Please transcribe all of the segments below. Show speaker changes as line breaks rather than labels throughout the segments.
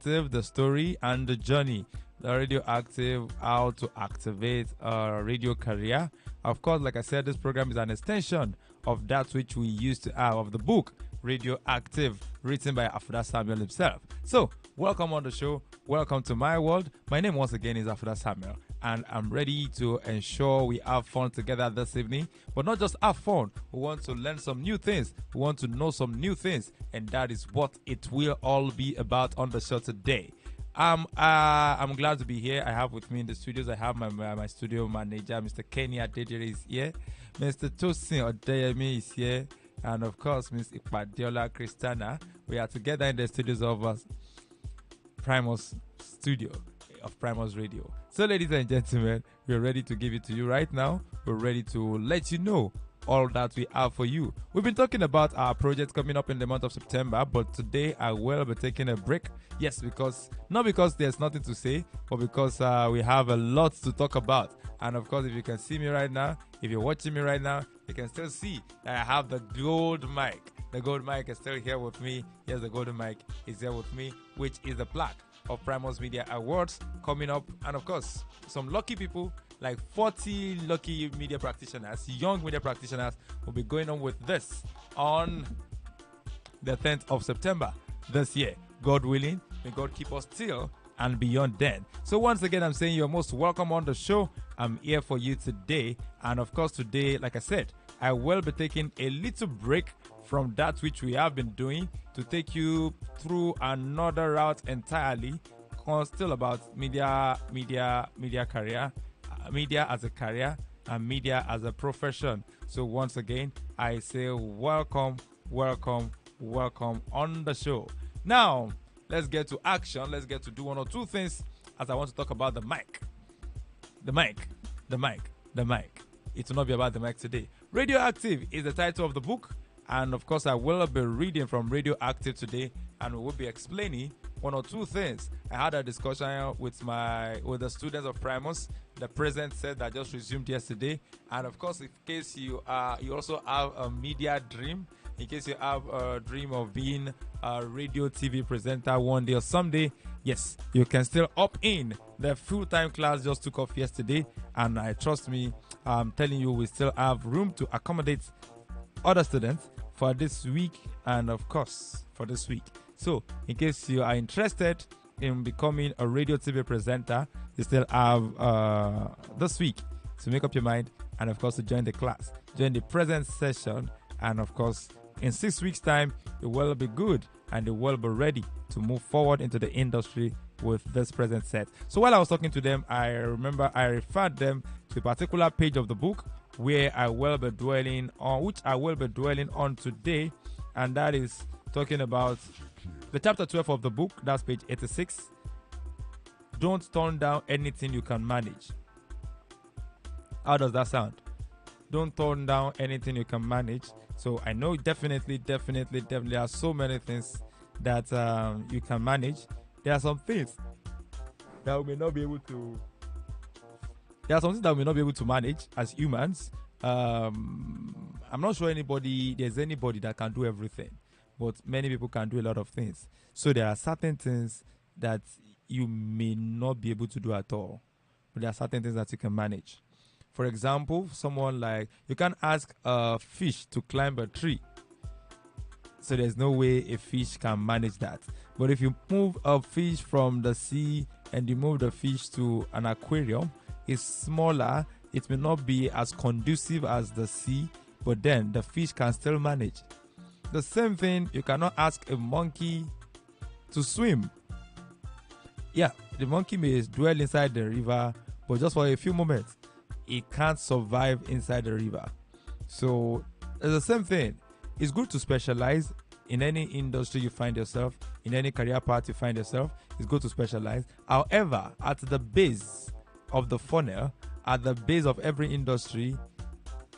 Active, the story and the journey. The Radio Active, how to activate a radio career. Of course, like I said, this program is an extension of that which we used to have of the book Radio Active, written by Afouda Samuel himself. So, welcome on the show. Welcome to my world. My name once again is Afouda Samuel, and I'm ready to ensure we have fun together this evening. But not just have fun, we want to learn some new things. We want to know some new things, and that is what it will all be about on the show today. I'm glad to be here. I have with me in the studios, I have my studio manager, Mr. Kenny Adedire is here. Mr. Tosin Odeyemi is here. And of course, Ms. Ipadiola Christiana. We are together in the studios of Primus Studio of Primus Radio. So, ladies and gentlemen, we're ready to give it to you right now. We're ready to let you know all that we have for you. We've been talking about our project coming up in the month of September, but today I will be taking a break. Yes, not because there's nothing to say, but because we have a lot to talk about. And of course, if you can see me right now, if you're watching me right now, you can still see that I have the gold mic. The gold mic is still here with me. Yes, the golden mic is here with me, which is the plaque of Primus Media Awards coming up. And of course, some lucky people, like 40 lucky media practitioners, young media practitioners, will be going on with this on the 10th of September this year. God willing, may God keep us till and beyond then. So once again, I'm saying you're most welcome on the show. I'm here for you today. And of course, today, like I said, I will be taking a little break from that which we have been doing to take you through another route entirely, still about media career, media as a career, and media as a profession. So once again, I say welcome on the show. Now, let's get to action. Let's get to do one or two things as I want to talk about the mic. The mic. It will not be about the mic today. Radioactive is the title of the book. And of course, I will be reading from Radioactive today, and we will be explaining one or two things. I had a discussion with the students of Primus, the present set that just resumed yesterday. And of course, in case you also have a media dream, in case you have a dream of being a radio TV presenter one day or someday, yes, you can still opt in. The full-time class just took off yesterday, and trust me, I'm telling you, we still have room to accommodate other students for this week, and of course for this week. So in case you are interested in becoming a radio TV presenter, you still have this week to make up your mind, and of course to join the class, join the present session, and of course in 6 weeks time you will be good and you will be ready to move forward into the industry with this present set. So while I was talking to them, I remember I referred them to a particular page of the book where I will be dwelling on today, and that is talking about the chapter 12 of the book. That's page 86. Don't turn down anything you can manage. How does that sound? Don't turn down anything you can manage. So I know definitely there are so many things that you can manage. There are some things that we may not be able to. There are some things that we may not be able to manage as humans. I'm not sure there's anybody that can do everything, but many people can do a lot of things. So there are certain things that you may not be able to do at all, but there are certain things that you can manage. For example, someone like, you can't ask a fish to climb a tree. So there's no way a fish can manage that. But if you move a fish from the sea and you move the fish to an aquarium, it's smaller. It may not be as conducive as the sea, but then the fish can still manage. The same thing, you cannot ask a monkey to swim. Yeah, the monkey may dwell inside the river, but just for a few moments, it can't survive inside the river. So it's the same thing. It's good to specialize in any industry you find yourself, in any career path you find yourself. It's good to specialize. However, at the base of the funnel, at the base of every industry,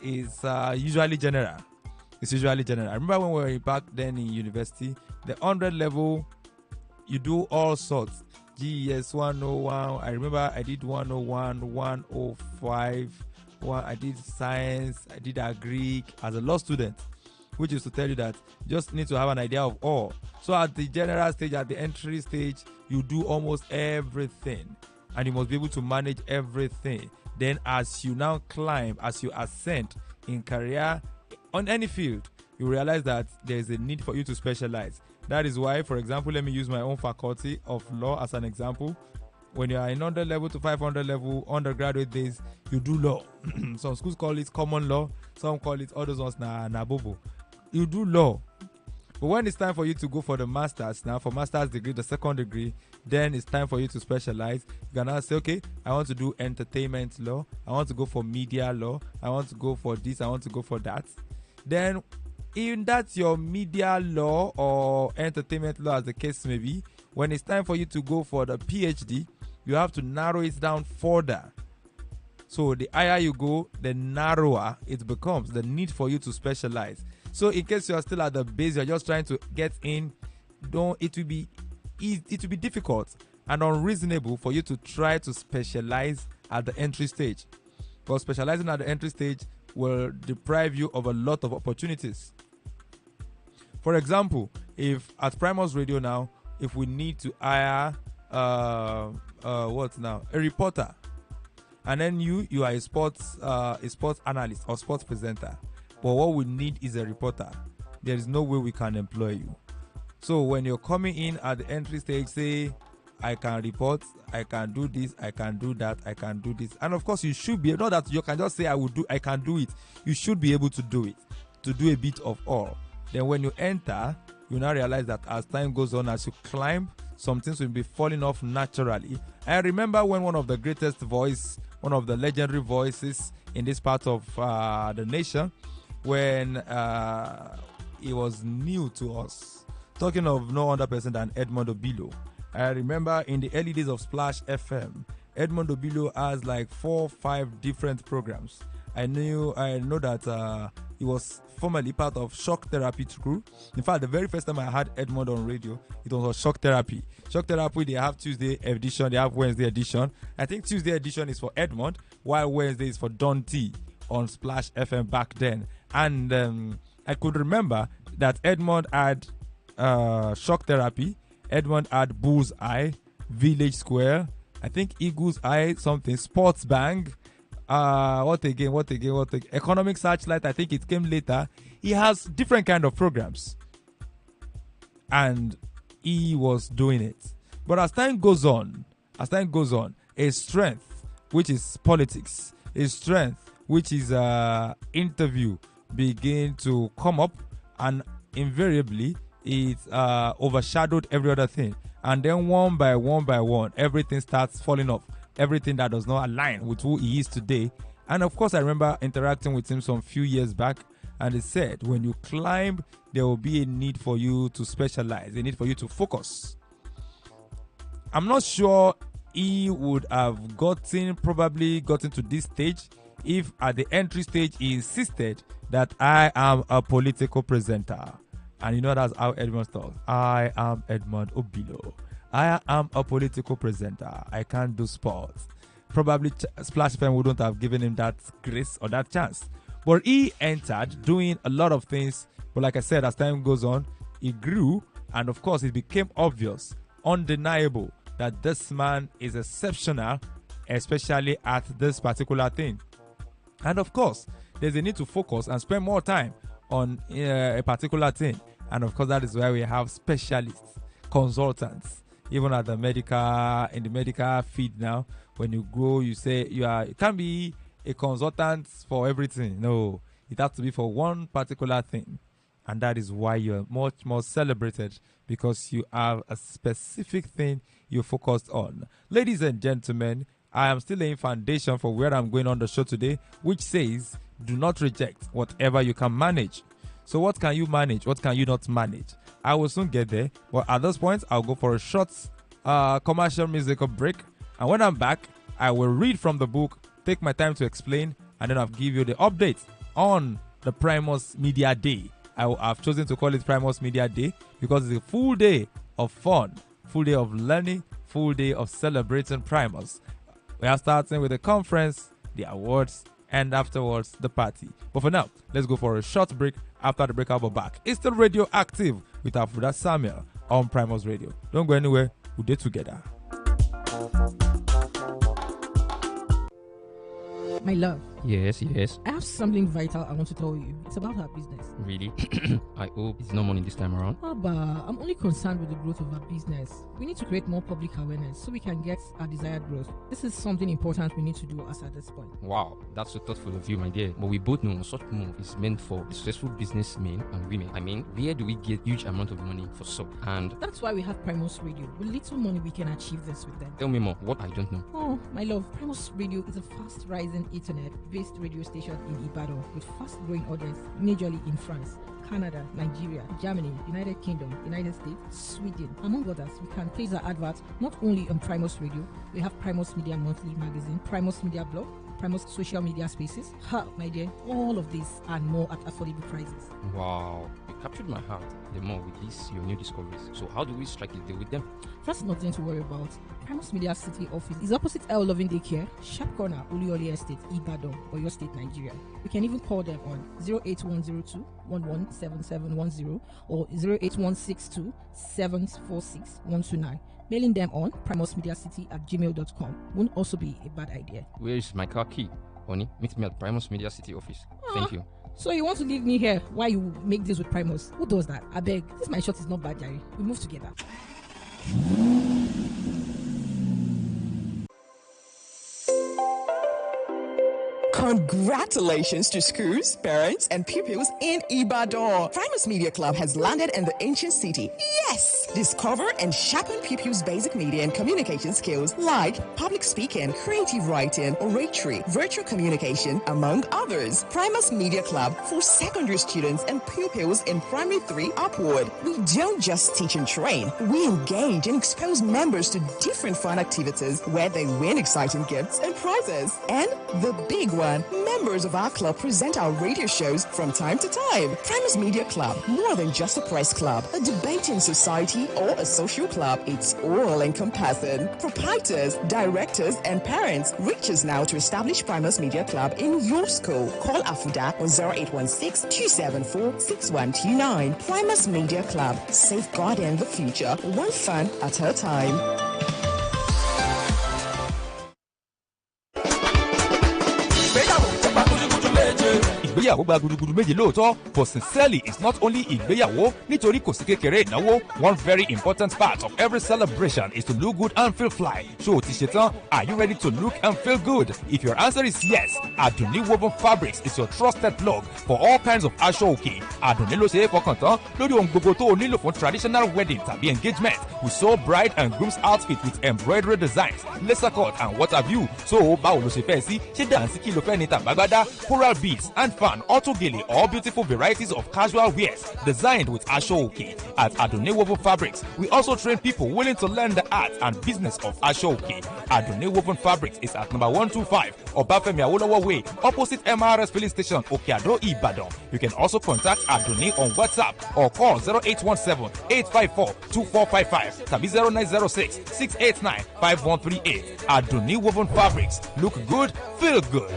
is usually general. It's usually general. I remember when we were back then in university, the 100 level, you do all sorts. GES 101, I remember I did 101, 105, I did science, I did agri as a law student. which is to tell you that you just need to have an idea of all. So at the general stage, at the entry stage, you do almost everything, and you must be able to manage everything. Then as you now climb, as you ascend in career on any field, you realize that there is a need for you to specialize. That is why, for example, let me use my own faculty of law as an example. When you are in 100 level to 500 level, undergraduate days, you do law. Some schools call it common law. Some call it others ones na bobo. You do law. But when it's time for you to go for the master's, now for master's degree, the second degree, then it's time for you to specialize. You can now say, okay, I want to do entertainment law. I want to go for media law. I want to go for this. I want to go for that. Then, even that's your media law or entertainment law, as the case may be, when it's time for you to go for the PhD, you have to narrow it down further. So the higher you go, the narrower it becomes, the need for you to specialize. So in case you are still at the base, you're just trying to get in, it will be difficult and unreasonable for you to try to specialize at the entry stage. Because specializing at the entry stage will deprive you of a lot of opportunities. For example, if at Primus Radio now, if we need to hire a reporter, and then you are a sports analyst or sports presenter, but what we need is a reporter, there is no way we can employ you. So when you're coming in at the entry stage, say, I can report, I can do this, I can do that, I can do this. And of course, you should be, not that you can just say, I can do it. You should be able to do it, to do a bit of all. Then when you enter, you now realize that as time goes on, as you climb, some things will be falling off naturally. I remember when one of the greatest voice, one of the legendary voices in this part of the nation, when he was new to us, talking of no other person than Edmond Obilo. I remember in the early days of Splash FM, Edmond Obilo has like 4 or 5 different programs. I know that he was formerly part of Shock Therapy crew. In fact, the very first time I had Edmond on radio, it was on Shock Therapy. Shock Therapy, they have Tuesday edition, they have Wednesday edition. I think Tuesday edition is for Edmond, while Wednesday is for Don T on Splash FM back then. And I could remember that Edmond had Shock Therapy, Edmond had Bull's Eye, Village Square, I think Eagle's Eye, something, Sports Bang. What again? Economic Searchlight, I think it came later. He has different kind of programs. And he was doing it. But as time goes on, a strength, which is politics, a strength, which is interview, begin to come up, and invariably it overshadowed every other thing. And then one by one, everything starts falling off. Everything that does not align with who he is today. And of course, I remember interacting with him some few years back, and he said, when you climb, there will be a need for you to specialize, a need for you to focus. I'm not sure he would have probably gotten to this stage if at the entry stage he insisted that I am a political presenter. And you know that's how Edmond talks. I am Edmond Obilo. I am a political presenter. I can't do sports. Probably Splash FM wouldn't have given him that grace or that chance. But he entered doing a lot of things. But like I said, as time goes on, he grew. And of course, it became obvious, undeniable, that this man is exceptional, especially at this particular thing. And of course, there's a need to focus and spend more time on a particular thing. And of course, that is why we have specialists, consultants. Even at in the medical field now, when you go, you say you can't be a consultant for everything. No, it has to be for one particular thing. And that is why you're much more celebrated, because you have a specific thing you're focused on. Ladies and gentlemen, I am still laying foundation for where I'm going on the show today, which says, do not reject whatever you can manage. So what can you manage? What can you not manage? I will soon get there. But at this point, I'll go for a short commercial musical break. And when I'm back, I will read from the book, take my time to explain, and then I'll give you the update on the Primus Media Day. I've chosen to call it Primus Media Day because it's a full day of fun, full day of learning, full day of celebrating Primus. We are starting with the conference, the awards, and afterwards the party. But for now, let's go for a short break. After the break, I'll be back. It's still radioactive with Afouda Samuel on Primus Radio. Don't go anywhere. We'll do together.
My love.
Yes.
I have something vital I want to tell you. It's about our business.
Really? I hope it's no money this time around.
Abba, I'm only concerned with the growth of our business. We need to create more public awareness so we can get our desired growth. This is something important we need to do as at this point.
Wow, that's so thoughtful of you, my dear. But we both know such move is meant for successful businessmen and women. I mean, where do we get huge amount of money for so? And
that's why we have Primus Radio. With little money, we can achieve this with them.
Tell me more, what I don't know.
Oh, my love, Primus Radio is a fast-rising internet-based radio station in Ibadan with fast-growing audience, majorly in France, Canada, Nigeria, Germany, United Kingdom, United States, Sweden, among others. We can place our adverts not only on Primus Radio. We have Primus Media Monthly Magazine, Primus Media Blog, Primus Social Media Spaces. My dear, all of these and more at affordable prices.
Wow, you captured my heart the more with this your new discoveries. So how do we strike a deal with them?
That's nothing to worry about. Primus Media City office is opposite El Loving Daycare, Sharp Corner, Ulioli Estate, Ibadan, Oyo State, Nigeria. You can even call them on 08102 117710 or 08162 746 129. Mailing them on primusmediacity@gmail.com won't also be a bad idea.
Where is my car key? Honey, meet me at Primus Media City office. Thank you.
So you want to leave me here while you make this with Primus? Who does that? I beg. This my shot is not bad, Jerry. We move together.
Congratulations to schools, parents, and pupils in Ibadan. Primus Media Club has landed in the ancient city. Yes! Discover and sharpen pupils' basic media and communication skills like public speaking, creative writing, oratory, virtual communication, among others. Primus Media Club for secondary students and pupils in primary 3 upward. We don't just teach and train. We engage and expose members to different fun activities where they win exciting gifts and prizes. And the big one, members of our club present our radio shows from time to time. Primus Media Club, more than just a press club, a debating society, or a social club. It's all encompassing. Proprietors, directors, and parents reach us now to establish Primus Media Club in your school. Call Afouda on 0816-274-6129. Primus Media Club, safeguarding the future, one fan at a time.
ìgbéyàwó gba gudugudu méje lóòótọ́, but sincerely it's not only ìgbéyàwó nítorí kò sí kékeré ìnáwó. One very important part of every celebration is to look good and feel fly. Ṣé o ti ṣe tán? Are you ready to look and feel good? If your answer is yes, Adunni Woven Fabrics is your trusted plug for all kinds of aṣọ òkè. Adunni ló ṣe é fọkàn tán lórí ohun gbogbo tó o nílò fún traditional wedding tàbí engagement. We sew bride and groom's outfit with embroidery designs, laser cut and what have you. So báwo ló ṣe fẹ́ sí? Ṣé dànsíkì ló fẹ́ ní tàbágbádá, coral beads and fan, autogele, or beautiful varieties of casual wears designed with aṣọ òkè. At Adunni Woven Fabrics, we also train people willing to learn the art and business of aṣọ òkè. Adunni Woven Fabrics is at number 125 Obafemi Awolowo Way, opposite MRS filling station, Okeado, Ibadan. You can also contact Adunni on WhatsApp or call 0817-854-2455 tàbí 0906-689-5138. Adunni Woven Fabrics. Look good, feel good.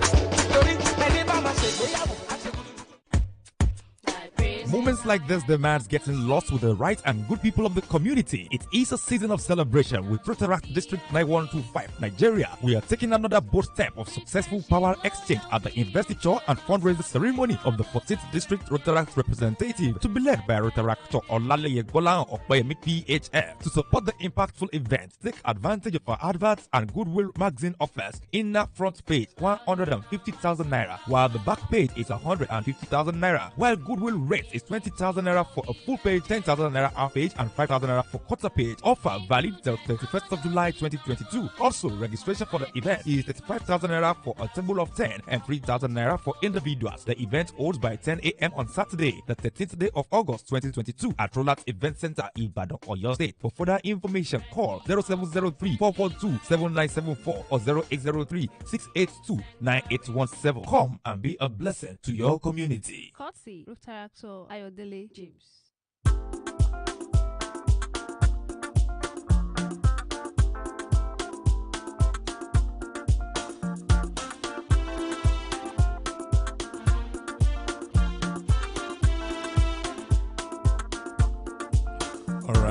Moments like this demands getting lost with the right and good people of the community. It is a season of celebration with Rotaract District 9125, Nigeria. We are taking another bold step of successful power exchange at the investiture and fundraising ceremony of the 14th District Rotaract representative to be led by Rotaractor Olaleye Golan Okpeyemi PHF. To support the impactful event, take advantage of our adverts and Goodwill magazine offers. Inner front page 150,000 naira, while the back page is 150,000 naira. While Goodwill rate is 20,000 naira for a full page, 10,000 naira half page, and 5,000 naira for quarter page. Offer valid till 31st of July 2022. Also, registration for the event is 35,000 naira for a table of 10 and 3,000 naira for individuals. The event holds by 10 a.m. on Saturday, the 13th day of August 2022 at Rolat Event Center, Ibadan, Oyo State. For further information, call 0703-442-7974 or 0803-682-9817. Come and be a blessing to your community.
Courtesy, Rotaract Ayodele James.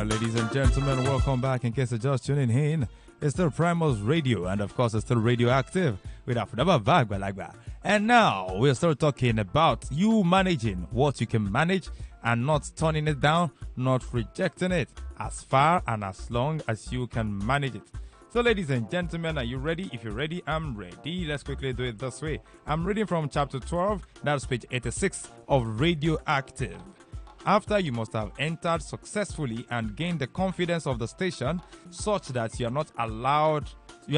right, ladies and gentlemen, welcome back. In case you're just tuning in, it's still Primus Radio, and of course, it's still radioactive with Afouda. And now we're still talking about you managing what you can manage and not turning it down, not rejecting it, as far and as long as you can manage it. So, ladies and gentlemen, are you ready? If you're ready, I'm ready. Let's quickly do it this way. I'm reading from chapter 12, that's page 86 of Radioactive. After you must have entered successfully and gained the confidence of the station such that you are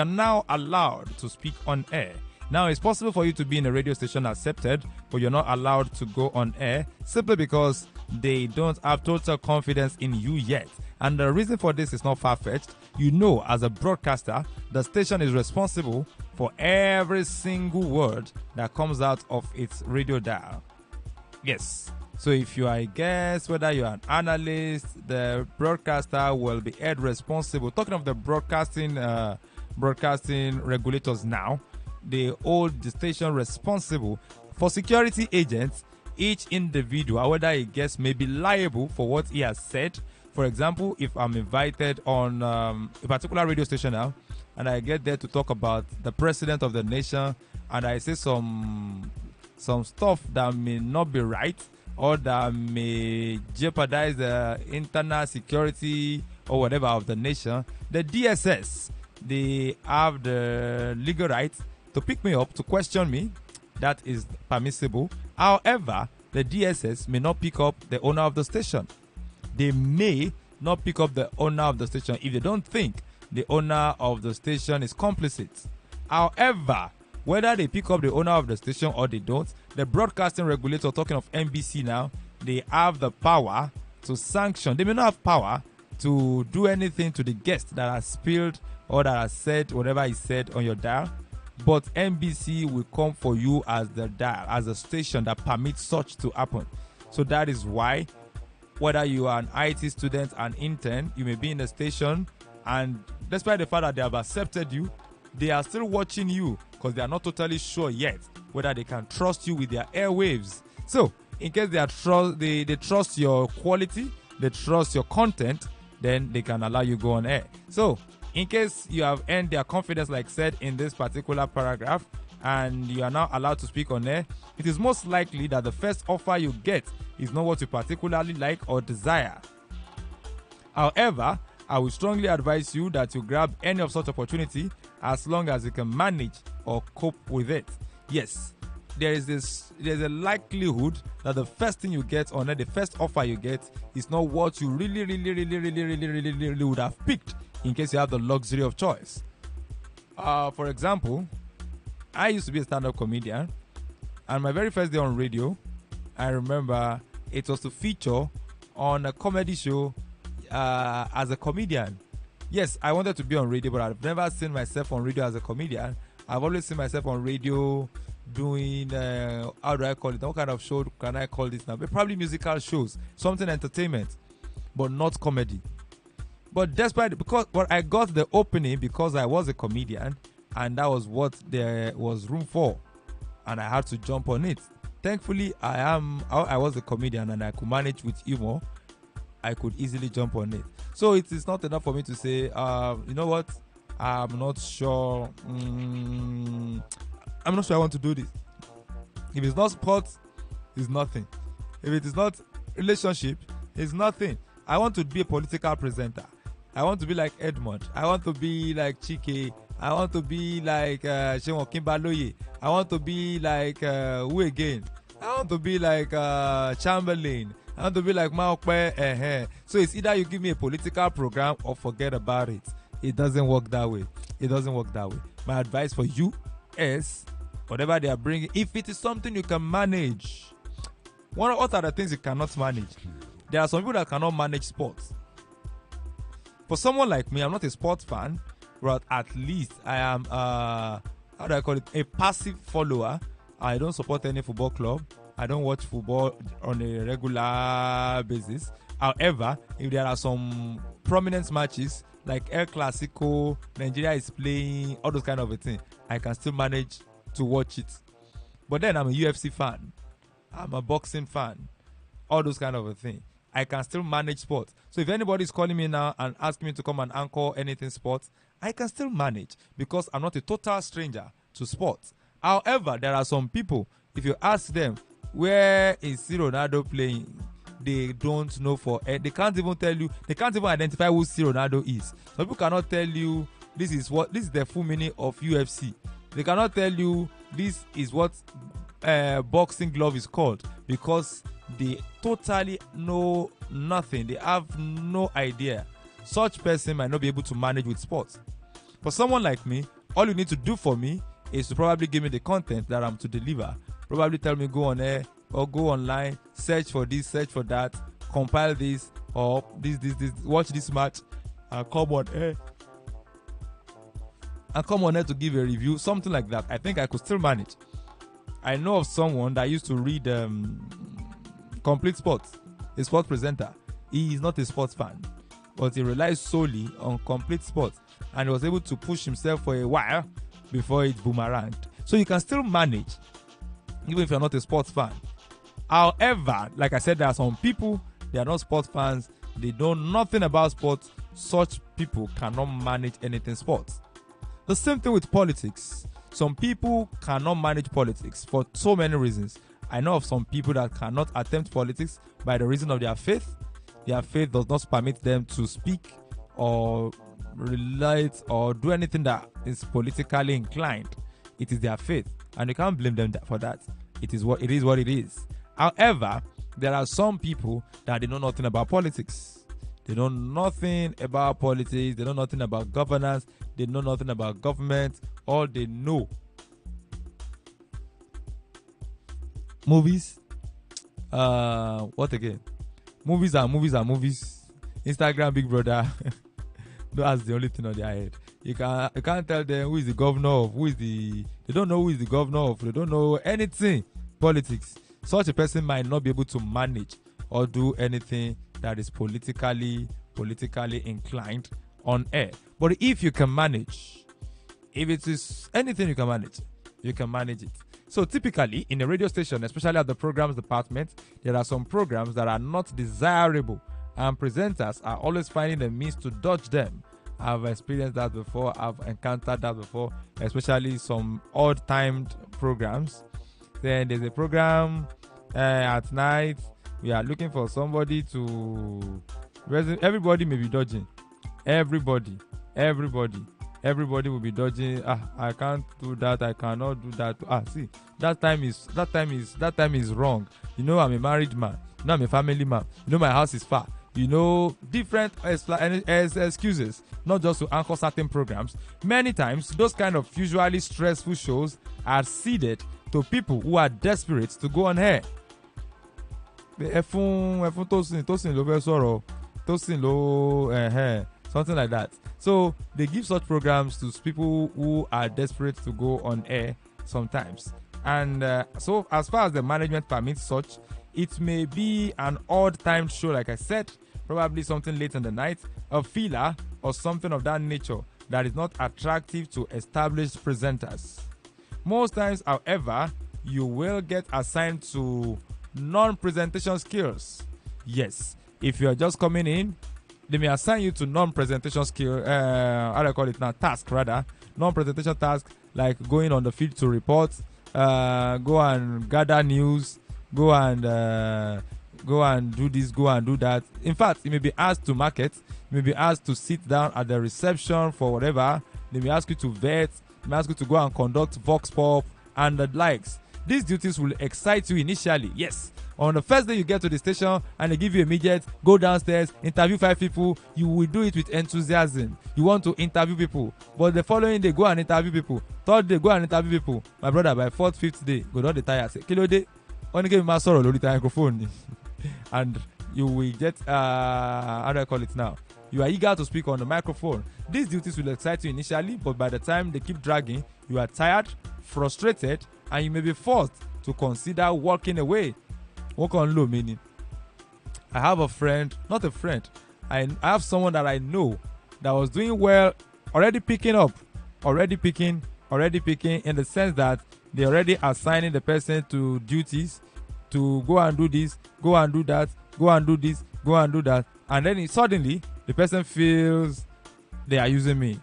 now allowed to speak on air. Now, it's possible for you to be in a radio station accepted, but you're not allowed to go on air simply because they don't have total confidence in you yet. And the reason for this is not far-fetched. You know, as a broadcaster, the station is responsible for every single word that comes out of its radio dial. Yes. So if you are a guest, whether you're an analyst, the broadcaster will be held responsible. Talking of the broadcasting regulators now, they hold the station responsible for security agents. Each individual, whether a guest, may be liable for what he has said. For example, if I'm invited on a particular radio station now, and I get there to talk about the president of the nation, and I say some stuff that may not be right, or that may jeopardize the internal security or whatever of the nation, the DSS, they have the legal right to pick me up, to question me. That is permissible. However, the DSS may not pick up the owner of the station. They may not pick up the owner of the station if they don't think the owner of the station is complicit. However, whether they pick up the owner of the station or they don't, the broadcasting regulator, talking of NBC now, they have the power to sanction. They may not have power to do anything to the guest that has spilled or that has said whatever he said on your dial, but NBC will come for you as the dial, as a station that permits such to happen. So that is why, whether you are an IT student, an intern, you may be in the station, and despite the fact that they have accepted you, they are still watching you because they are not totally sure yet whether they can trust you with their airwaves. So, in case they trust your quality, they trust your content, then they can allow you go on air. So, in case you have earned their confidence, like said in this particular paragraph, and you are now allowed to speak on air, it is most likely that the first offer you get is not what you particularly like or desire. However, I would strongly advise you that you grab any of such opportunity as long as you can manage or cope with it. Yes, there's a likelihood that the first thing you get on the first offer you get is not what you really would have picked in case you have the luxury of choice. For example, I used to be a stand-up comedian, and my very first day on radio, I remember it was to feature on a comedy show as a comedian. Yes, I wanted to be on radio, but I've never seen myself on radio as a comedian. I've always seen myself on radio doing, how do I call it? What kind of show can I call this now? Probably musical shows, something entertainment, but not comedy. But but I got the opening because I was a comedian, and that was what there was room for, and I had to jump on it. Thankfully, I was a comedian, and I could manage with humor. I could easily jump on it. So it is not enough for me to say, you know what, I'm not sure I want to do this. If it's not sports, it's nothing. If it is not relationship, it's nothing. I want to be a political presenter. I want to be like Edmond. I want to be like Chike. I want to be like Shewon Kimbaloye. I want to be like who again? I want to be like Chamberlain. I want to be like Maokwe. So it's either you give me a political program or forget about it. It doesn't work that way. It doesn't work that way. My advice for you is, whatever they are bringing, if it is something you can manage. What are the things you cannot manage? There are some people that cannot manage sports. For someone like me, I'm not a sports fan, but at least I am, how do I call it, a passive follower. I don't support any football club. I don't watch football on a regular basis. However, if there are some prominent matches like El Clasico, Nigeria is playing, all those kind of a thing, I can still manage to watch it. But then I'm a UFC fan. I'm a boxing fan. All those kind of a thing. I can still manage sports. So if anybody is calling me now and asking me to come and anchor anything sports, I can still manage because I'm not a total stranger to sports. However, there are some people, if you ask them, where is C. Ronaldo playing? They don't know they can't even tell you, they can't even identify who C. Ronaldo is. Some people cannot tell you this is the full meaning of UFC. They cannot tell you this is what boxing glove is called because they totally know nothing. They have no idea. Such person might not be able to manage with sports. For someone like me, all you need to do for me is to probably give me the content that I'm to deliver. Probably tell me go on air or go online, search for this, search for that, compile this or this, watch this match, and come on air. And come on air to give a review, something like that. I think I could still manage. I know of someone that used to read Complete Sports, a sports presenter. He is not a sports fan, but he relies solely on Complete Sports and he was able to push himself for a while before it boomeranged. So you can still manage, even if you're not a sports fan. However, like I said, there are some people, they are not sports fans, they know nothing about sports. Such people cannot manage anything sports. The same thing with politics. Some people cannot manage politics for so many reasons. I know of some people that cannot attempt politics by the reason of their faith. Their faith does not permit them to speak or relate or do anything that is politically inclined. It is their faith, and you can't blame them for that. It is what it is. However, there are some people that they know nothing about politics. They know nothing about politics. They know nothing about governance. They know nothing about government. All they know. Movies. What again? Movies are movies. Instagram, Big Brother. That's the only thing on their head. You can't tell them who is the governor of, they don't know who is the governor of. They don't know anything. Politics. Such a person might not be able to manage or do anything that is politically inclined on air. But if you can manage, if it is anything you can manage it. So typically in a radio station, especially at the programs department, there are some programs that are not desirable and presenters are always finding a means to dodge them. I've experienced that before. I've encountered that before, especially some odd-timed programs. Then there's a program at night. We are looking for somebody to... Everybody may be dodging. Everybody will be dodging. I can't do that. I cannot do that. See, that time is wrong. You know, I'm a married man. You know, I'm a family man. You know, my house is far. You know, different excuses, not just to anchor certain programs. Many times, those kind of usually stressful shows are ceded to people who are desperate to go on air. Something like that. So they give such programs to people who are desperate to go on air sometimes. And so as far as the management permits such, it may be an odd timed show, like I said, probably something late in the night, a filler or something of that nature that is not attractive to established presenters. Most times, however, you will get assigned to non-presentation skills. Yes, if you are just coming in, they may assign you to non-presentation skill, task rather. Non-presentation task like going on the field to report, go and gather news, go and do this, go and do that. In fact, you may be asked to market, you may be asked to sit down at the reception for whatever. They may ask you to vet, they may ask you to go and conduct vox pop and the likes. These duties will excite you initially, yes. On the first day you get to the station and they give you immediate, go downstairs, interview 5 people, you will do it with enthusiasm. You want to interview people. But the following day, go and interview people. Third day, go and interview people. My brother, by 4th, 5th day, go down the tire, say, Kilo day, only give me my sorrow, the microphone. And you will get, how do I call it now? You are eager to speak on the microphone. These duties will excite you initially, but by the time they keep dragging, you are tired, frustrated, and you may be forced to consider walking away. Walk on low, meaning I have a friend, not a friend, I have someone that I know that was doing well, already picking in the sense that they already assigning the person to duties to go and do this, go and do that, go and do this, go and do that, and then suddenly the person feels they are using me.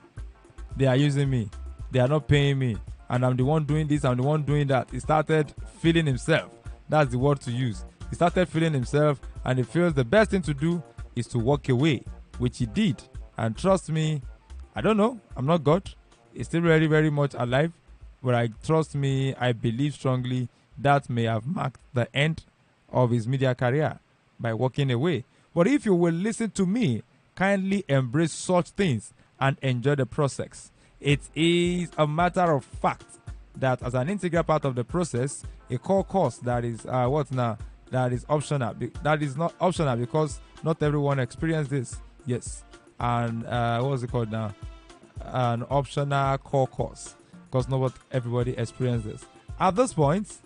They are using me. They are not paying me. And I'm the one doing this, I'm the one doing that. He started feeling himself. That's the word to use. He started feeling himself, and he feels the best thing to do is to walk away, which he did. And trust me, I don't know, I'm not God. He's still very, very much alive. But I believe strongly that may have marked the end of his media career by walking away. But if you will listen to me, kindly embrace such things and enjoy the process. It is a matter of fact that as an integral part of the process, a core course that is that is optional. That is not optional because not everyone experiences this. Yes, and what's it called now? An optional core course because not everybody experiences. At this point,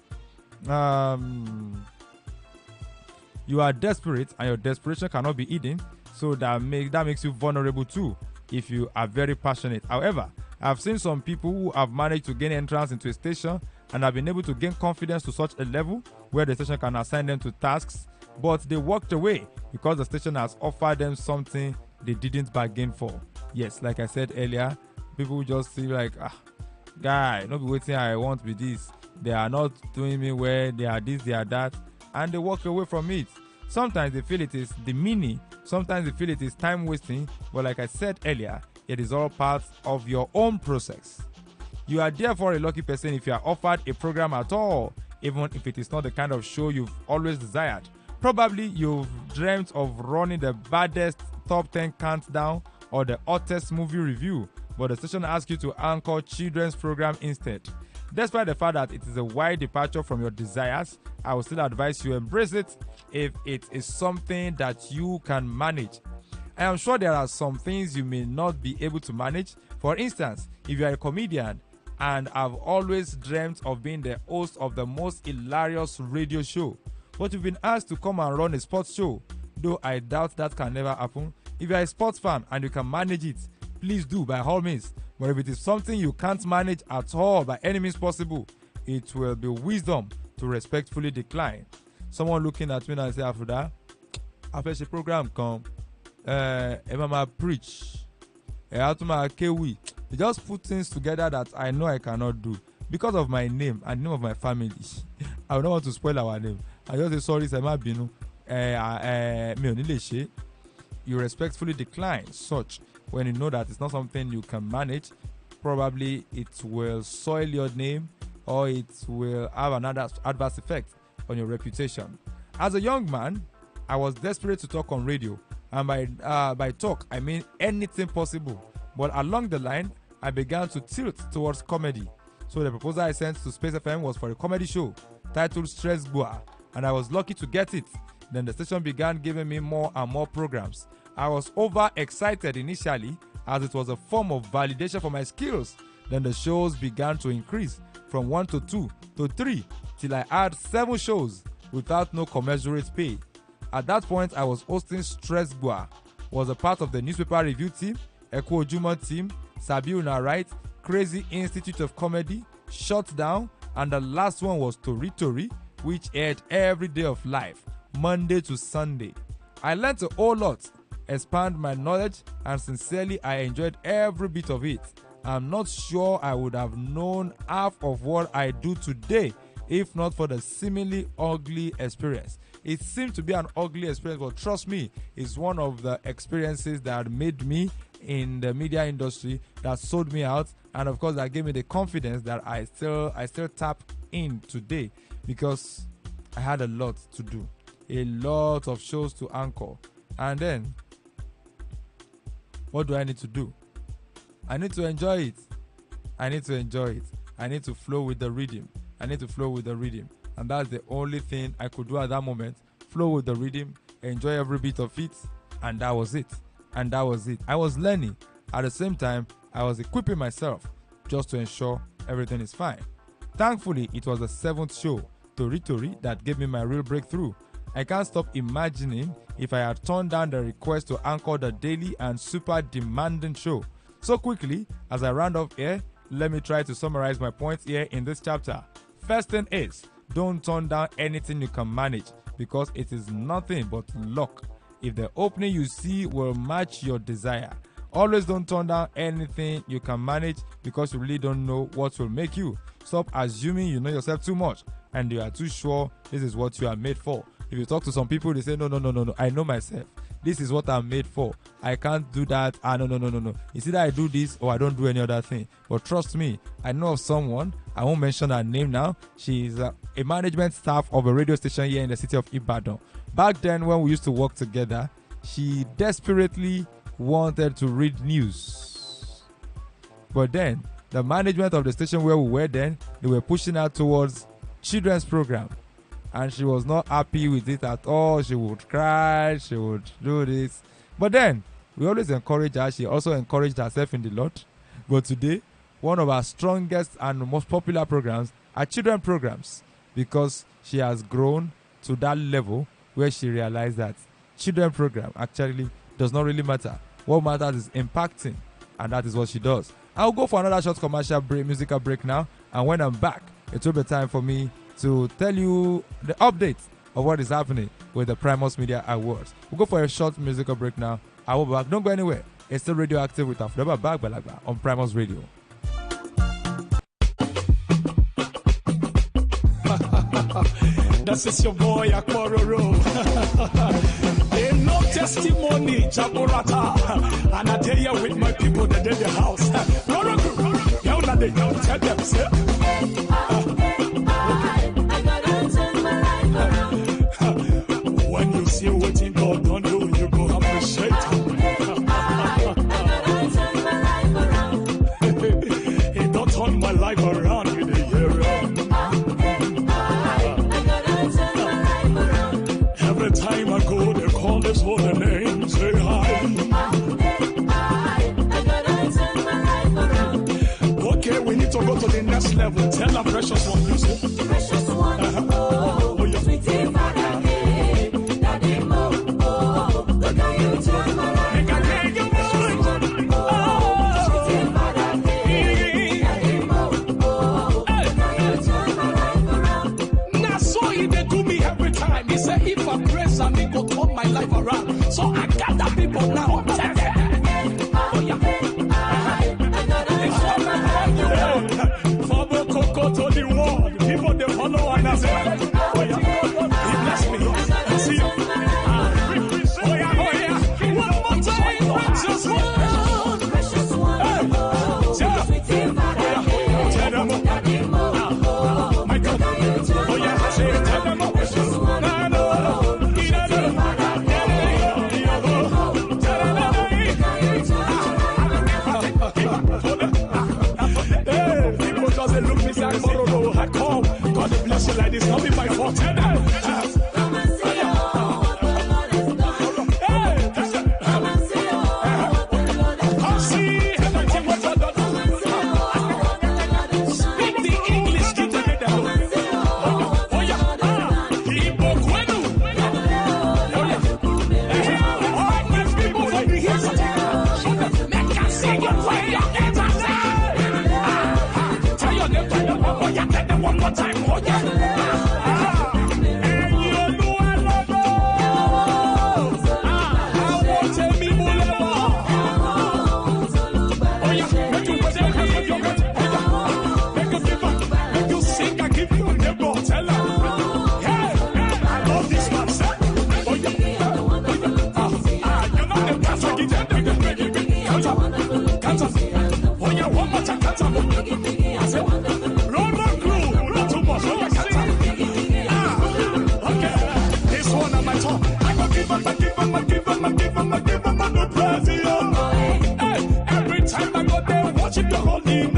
you are desperate and your desperation cannot be hidden, so that makes you vulnerable too if you are very passionate. However, I've seen some people who have managed to gain entrance into a station and have been able to gain confidence to such a level where the station can assign them to tasks, but they walked away because the station has offered them something they didn't bargain for. Yes, like I said earlier, people just see like, guy, not be waiting, I want with this. They are not doing me well, they are this, they are that, and they walk away from it. Sometimes they feel it is demeaning, sometimes they feel it is time wasting, but like I said earlier, it is all part of your own process. You are therefore a lucky person if you are offered a program at all, even if it is not the kind of show you've always desired. Probably you've dreamt of running the baddest top 10 countdown or the hottest movie review, but the station asks you to anchor children's program instead. Despite the fact that it is a wide departure from your desires, I would still advise you embrace it if it is something that you can manage. I am sure there are some things you may not be able to manage. For instance, if you are a comedian and have always dreamt of being the host of the most hilarious radio show, but you've been asked to come and run a sports show, though I doubt that can never happen. If you are a sports fan and you can manage it, please do by all means. But if it is something you can't manage at all by any means possible, it will be wisdom to respectfully decline. Someone looking at me and say, Afouda, after the program come, Mama preach, you just put things together that I know I cannot do because of my name and the name of my family. I don't want to spoil our name. I just say sorry, Sema Binu. You respectfully decline such when you know that it's not something you can manage. Probably it will soil your name or it will have another adverse effect on your reputation. As a young man, I was desperate to talk on radio, and by talk I mean anything possible. But along the line, I began to tilt towards comedy. So the proposal I sent to Space FM was for a comedy show titled Stress Boa, and I was lucky to get it. Then the station began giving me more and more programs. I was overexcited initially as it was a form of validation for my skills. Then the shows began to increase from 1 to 2 to 3 till I had 7 shows without no commensurate pay. At that point, I was hosting Stress Boa, was a part of the newspaper review team, Eko Ojuma team, Sabiu Narite, Crazy Institute of Comedy, Shut Down, and the last one was Tori Tori, which aired every day of life, Monday to Sunday. I learned a whole lot, expand my knowledge, and sincerely I enjoyed every bit of it. I'm not sure I would have known half of what I do today if not for the seemingly ugly experience. It seemed to be an ugly experience, but trust me, it's one of the experiences that made me in the media industry, that sold me out, and of course that gave me the confidence that I still tap in today, because I had a lot to do, a lot of shows to anchor. And then what do I need to do? I need to enjoy it. I need to flow with the rhythm. And that's the only thing I could do at that moment. Flow with the rhythm, enjoy every bit of it, and that was it. I was learning. At the same time, I was equipping myself just to ensure everything is fine. Thankfully, it was the 7th show, Tori Tori, that gave me my real breakthrough. I can't stop imagining if I had turned down the request to anchor the daily and super demanding show. So quickly, as I round off here, let me try to summarize my points here in this chapter. First thing is, don't turn down anything you can manage, because it is nothing but luck. if the opening you see will match your desire. Always don't turn down anything you can manage because you really don't know what will make you. Stop assuming you know yourself too much and you are too sure this is what you are made for. If you talk to some people, they say, no, I know myself. This is what I'm made for. I can't do that. No. It's either I do this or I don't do any other thing. But trust me, I know of someone, I won't mention her name now. She's a management staff of a radio station here in the city of Ibadan. Back then, when we used to work together, she desperately wanted to read news. But then, the management of the station where we were then, they were pushing her towards children's program. And she was not happy with it at all. She would cry, she would do this. But then, we always encourage her. She also encouraged herself in the Lord. But today, one of our strongest and most popular programs are children programs, because she has grown to that level where she realized that children program actually does not really matter. What matters is impacting, and that is what she does. I'll go for another short commercial break, musical break now, and when I'm back, it will be time for me to tell you the update of what is happening with the Primus Media Awards. We'll go for a short musical break now. I will be back. Don't go anywhere. It's still Radioactive with Afouda back on Primus Radio.
That is your boy Akwaroro. Ain't no testimony, Jaburata. And I tell you with my people that in the house. They don't tell them, sir. When you see what in God don't do, you go appreciate it. He don't turn my life around with a year. Every time I go, they call this holy name, say hi. Okay, we need to go to the next level. Tell our precious one, you say. Precious one, oh, yeah. Sweetie, if I praise and it go turn my life around. So I gather people now. Oh yeah. From the cocoa to the world, people they follow and I say, oh yeah. He bless me. See you. Oh yeah. One more time, precious one. Precious one. Tell them. My God. Oh yeah. Say tell them. God bless you like this, not be my fault. One more time, oh yeah. And you know I love I want to be more. Oh yeah, make you present with your God. Make you give up, make you sing, I give you a neighbor. Tell her, hey, I love this man, sir. Oh yeah, you know the cancer, get cancer. Oh yeah, one more time, cancer. I said, I give them a good praise, hey, every time I go there, worship the holy name,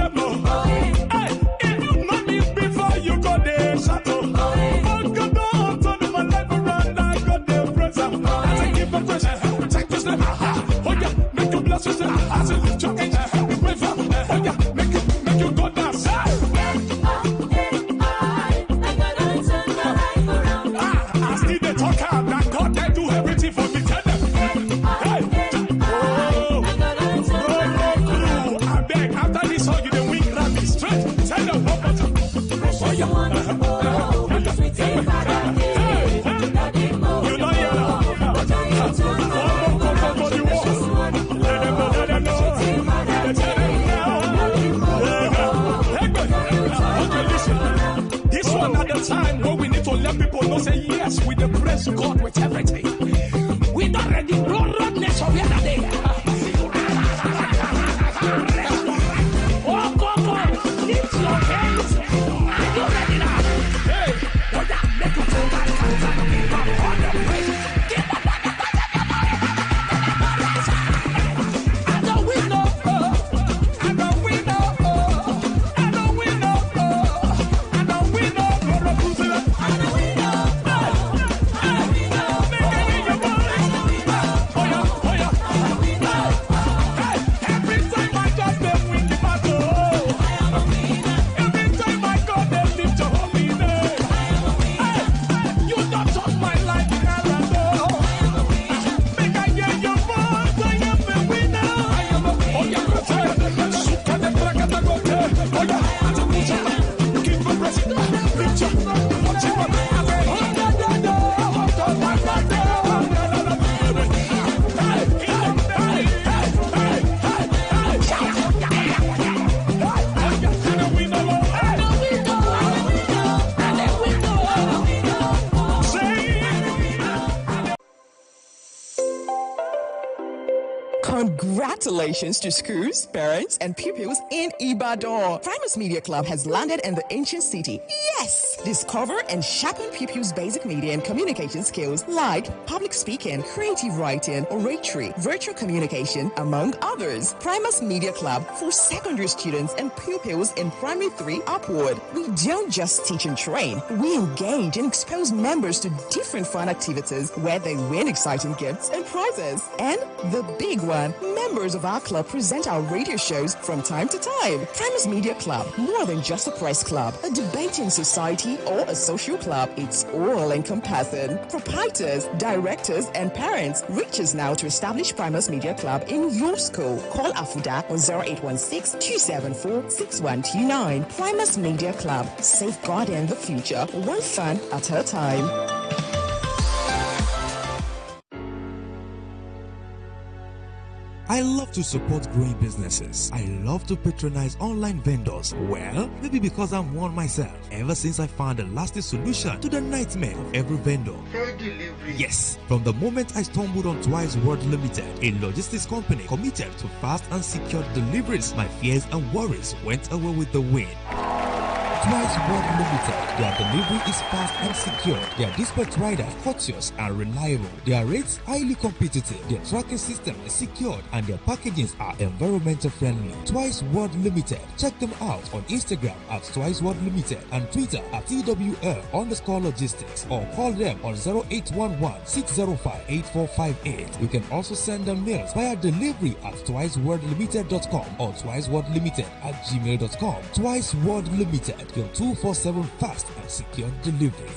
hey, if you know me before you go there, shut up. Oh, God, don't turn my life around, I got the praise. As I give them praise, take this name, oh yeah, make you bless yourself, as you lift your hands, oh yeah, make you go dance, I see the talker, that God, they do everything for me, tell them.
Congratulations to schools, parents, and pupils in Ibadan. Primus Media Club has landed in the ancient city. Yes! Discover and sharpen pupils' basic media and communication skills like public speaking, creative writing, oratory, virtual communication, among others. Primus Media Club for secondary students and pupils in primary 3 upward. We don't just teach and train. We engage and expose members to different fun activities where they win exciting gifts and prizes. And the big one, members of our club present our radio shows from time to time. Primus Media Club, more than just a press club, a debating society, or a social club. It's all encompassing. Proprietors, directors, and parents, reach us now to establish Primus Media Club in your school. Call Afouda on 0816-274-6129. Primus Media Club, safeguarding the future, one fan at a time.
I love to support growing businesses. I love to patronize online vendors. Well, maybe because I'm one myself. Ever since I found a lasting solution to the nightmare of every vendor. Fair delivery. Yes, from the moment I stumbled on Twice World Limited, a logistics company committed to fast and secure deliveries, my fears and worries went away with the wind. Twice World Limited. Their delivery is fast and secure. Their dispatch riders courteous and reliable. Their rates highly competitive. Their tracking system is secured and their packagings are environmental friendly. Twice World Limited. Check them out on Instagram at Twice World Limited and Twitter at TWL_logistics or call them on 0811-605-8458. You can also send them mails via delivery at twiceworldlimited.com or twiceworldlimited@gmail.com. Twice World Limited. Your 247 fast and secure delivery.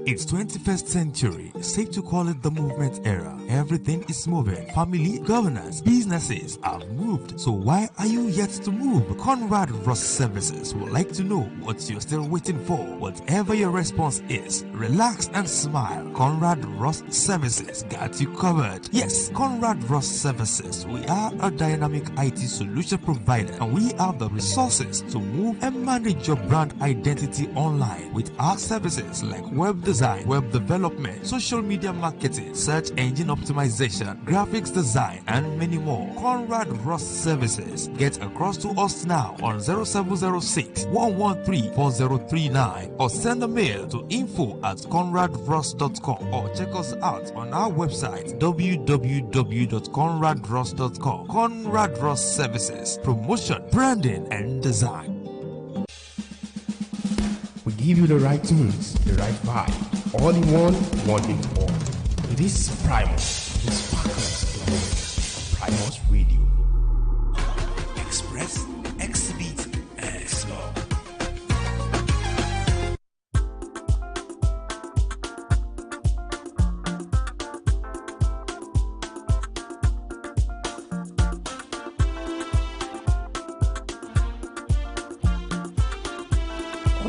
It's 21st century, safe to call it the movement era. Everything is moving. Family, governance, businesses have moved. So why are you yet to move? Conrad Ross Services would like to know what you're still waiting for. Whatever your response is, relax and smile. Conrad Ross Services got you covered. Yes, Conrad Ross Services. We are a dynamic IT solution provider and we have the resources to move and manage your brand identity online with our services like web design, web development, social media marketing, search engine optimization, graphics design, and many more. Conrad Ross Services. Get across to us now on 0706-113-4039 or send a mail to info@conradross.com or check us out on our website www.conradross.com. Conrad Ross Services. Promotion, branding, and design.
We give you the right tunes, the right vibe, all in one in all. It is Primus, it sparkles the world. Primus Radio.
Express, exhibit, and explore.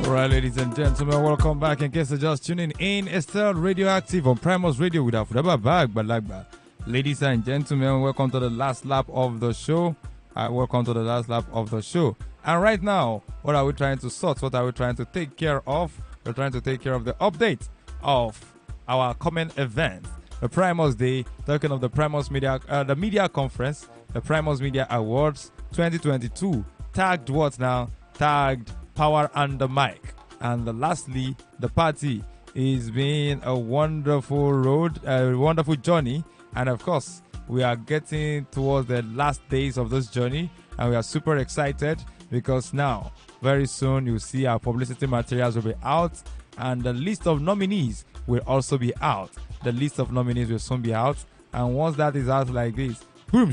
All right, ladies and gentlemen, welcome back. In case you're just tuning in, it's still Radioactive on Primus Radio with Afouda Balagba. Ladies and gentlemen, welcome to the last lap of the show. Welcome to the last lap of the show. And right now, what are we trying to sort? What are we trying to take care of? We're trying to take care of the update of our coming event, the Primus Day. Talking of the Primus Media, the media conference, the Primus Media Awards 2022. Tagged what now? Tagged Power and the Mic. And lastly, the party is being a wonderful road, a wonderful journey. And of course, we are getting towards the last days of this journey. And we are super excited because now, very soon, you'll see our publicity materials will be out. And the list of nominees will also be out. The list of nominees will soon be out. And once that is out like this, boom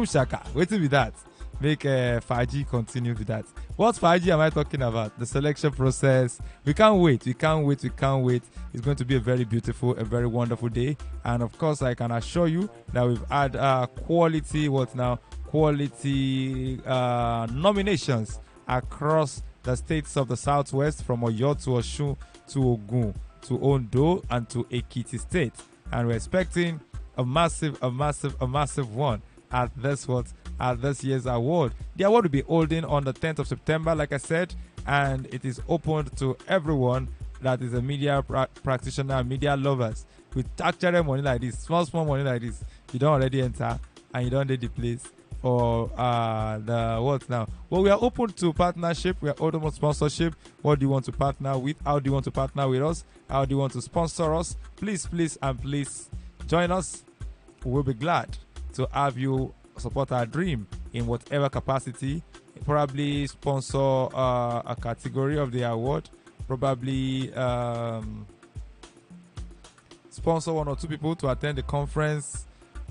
shaka, wait till be that. Make Faji continue with that. What Faji am I talking about? The selection process. We can't wait. We can't wait. We can't wait. It's going to be a very beautiful, a very wonderful day. And of course, I can assure you that we've had quality nominations across the states of the Southwest, from Oyo to Osun to Ogun to Ondo and to Ekiti State. And we're expecting a massive one at this year's award. The award will be holding on the 10th of September, like I said, and it is open to everyone that is a media practitioner, media lovers, with actually money like this, small money like this, you don't already enter and you don't need the place for the what now. Well, we are open to partnership. We are open to sponsorship. What do you want to partner with? How do you want to partner with us? How do you want to sponsor us? Please join us. We'll be glad to have you support our dream in whatever capacity. Probably sponsor a category of the award. Probably sponsor 1 or 2 people to attend the conference.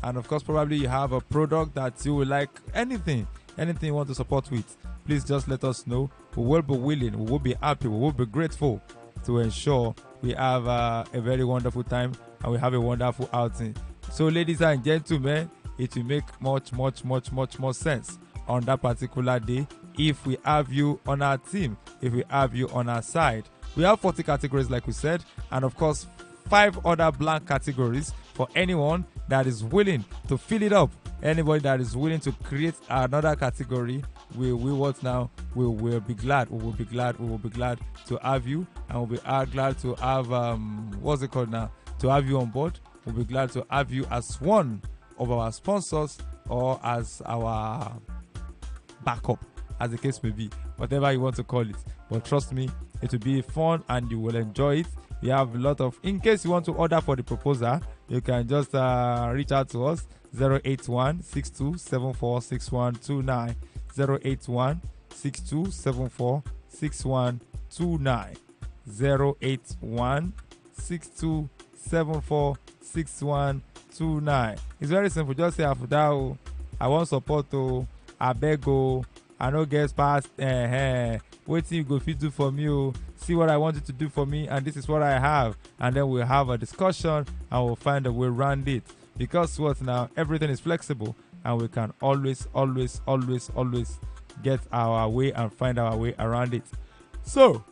And of course, probably you have a product that you would like, anything you want to support with. Please just let us know. We will be willing, we will be happy, we will be grateful to ensure we have a very wonderful time and we have a wonderful outing. So, ladies and gentlemen, it will make much more sense on that particular day if we have you on our team, if we have you on our side. We have 40 categories, like we said, and of course, 5 other blank categories for anyone that is willing to fill it up. Anybody that is willing to create another category, we will be glad. We will be glad to have you, and we'll be glad to have to have you on board. We'll be glad to have you as one of our sponsors or as our backup, as the case may be, whatever you want to call it. But trust me, it will be fun and you will enjoy it. We have a lot of, in case you want to order for the proposal, you can just reach out to us, 081-6274-6129, 081-6274-6129, 081-6274-6129. It's very simple. Just say, Afouda, I want support, I beg, I no get past, wait till you go fit do for me, see what I want you to do for me, and this is what I have, and then we'll have a discussion and we'll find a way around it. Because what now, everything is flexible and we can always get our way and find our way around it. So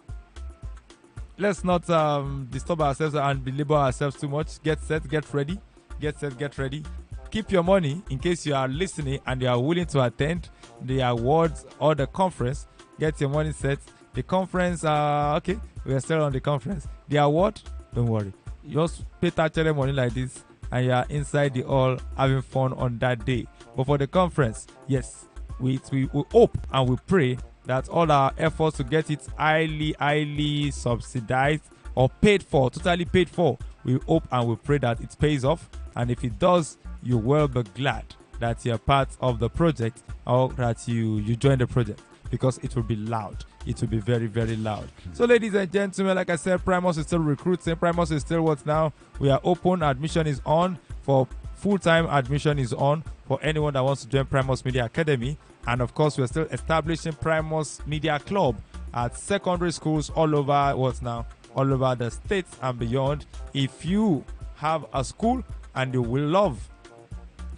let's not disturb ourselves and belabor ourselves too much. Get set, get ready. Keep your money in case you are listening and you are willing to attend the awards or the conference. Get your money set. The conference, okay, we are still on the conference. The award, don't worry. You just pay actually money like this and you are inside the hall having fun on that day. But for the conference, yes, we hope and we pray that all our efforts to get it highly subsidized or paid for, totally paid for, we hope and we pray that it pays off. And if it does, you will be glad that you're part of the project or that you join the project, because it will be loud. It will be very, very loud. So, ladies and gentlemen, like I said, Primus is still recruiting. Primus is still what now? We are open. Admission is on. For full-time admission is on for anyone that wants to join Primus Media Academy. And of course, we are still establishing Primus Media Club at secondary schools all over what now? All over the states and beyond. If you have a school and you will love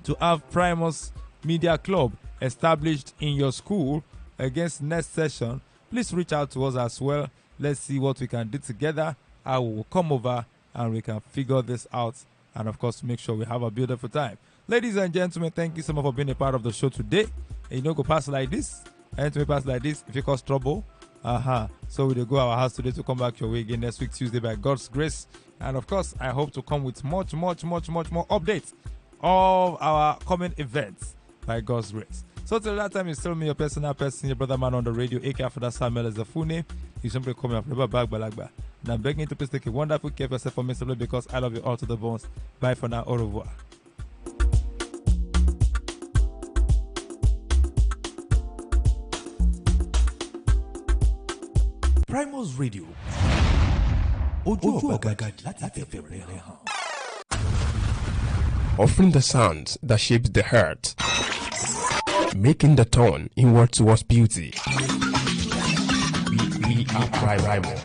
to have Primus Media Club established in your school against next session, please reach out to us as well. Let's see what we can do together. I will come over and we can figure this out, and of course make sure we have a beautiful time. Ladies and gentlemen, thank you so much for being a part of the show today. And you know, go pass like this, and to pass like this if you cause trouble. So we'll go our house today to come back your way again next week Tuesday by God's grace. And of course, I hope to come with much more updates of our coming events by God's grace. So till that time, it's still me, your personal person, your brother man on the radio, aka Afouda Samuel is the full name. You simply call me Afouda Bag Balagba. And I'm begging you to please take a wonderful care of yourself for me simply because I love you all to the bones. Bye for now. Au revoir.
Primus Radio. Ojú ọ̀gbagadì láti fẹ̀rẹ̀ hàn.
Offering the sounds that shapes the heart, making the turn inward towards beauty. We are Primus.